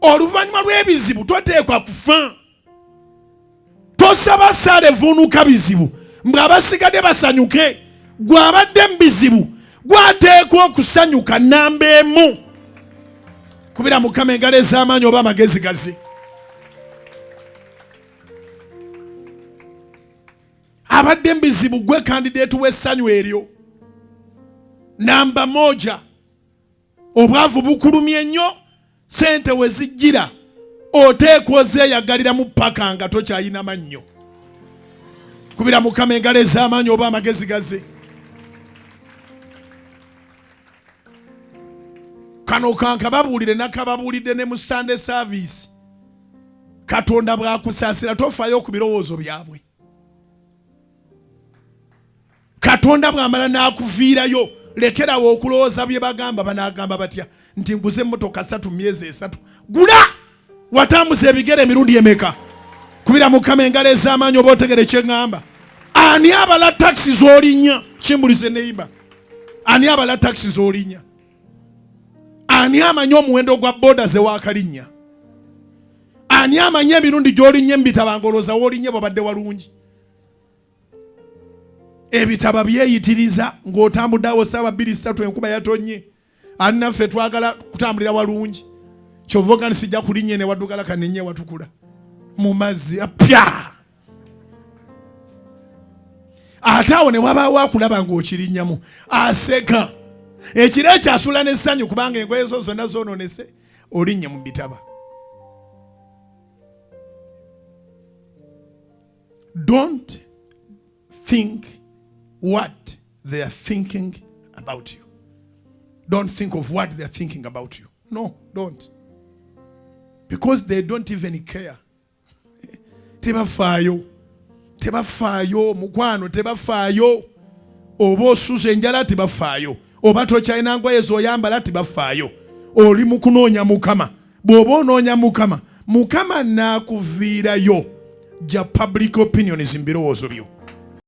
Oluvannyuma lw'ebizibu toteekwa kufa. Tosaba ssaala evuunuka bizibu mbwe abasigadde basanyuke. Gwe abadde mu bizibu gwateekwa okusanyuka namba emu. Kubira Mukama engalo ez'amaanyi oba amagezi gaze. Abadde mu bizibu gwe kandideeti w'essanyu eryo. Namba moja. Obwavu bukulumye nnyo, sente we zijjira oteekwa ozeeyagalira mu paka nga tokyayina mannyo. Kubira Mukama engalo ez'amaanyi oba amagezi gaze. Kano kankababuulire nakababuulidde ne mu Sunday service. Katonda bw'akusaasira tofaayo ku birowoozo byabwe. Katonda bw'amala n'akuviirayo lekerawo okulowooza bye bagamba. Banaagamba batya nti nguze emmotoka 3 myezi 3. Gula! Watambuza ebigere emirundi emeka? Kubira Mukama engalo ez'amaanyi oba otegere kye ŋŋamba. Ani abala taxi z'olinnya? Kimbulize neighbor. Ani abala taxi z'olinnya? Ani amanyi omuwendo gwa boda ze waakalinnya? Ani amanyi emirundi gy'olinnya mbitabangoloza w'olinnya bw'obadde walungi? Ebitaba byeyitiriza ng'otambuddeawo ssaawa 2-3 enkuba yatonnye. Ani naffe twagala kutambulira walungi. Kyova ogani sijja kulinnya ne waddugala kanenye watukula mu mazzi apya. Ate awo ne wabaawo akulaba ng'okirinnyamu aseka. Ekiro ekyasula n'essanyu kubanga engoye zo zonna zoonoonese olinnye mu bitaba. Don't think what they are thinking about you. Don't think of what they are thinking about you. No, don't. Because they don't even care. Tebafaayo. Tebafaayo mukwano, tebafaayo. Oba osuze enjala tebafaayo. Oba tokyalina ngoye z'oyambala tebafaayo. Oli mu kunoonya Mukama. Bw'oba onoonya Mukama, Mukama n'akuviirayo. Ja public opinion is mbirowoozo byo.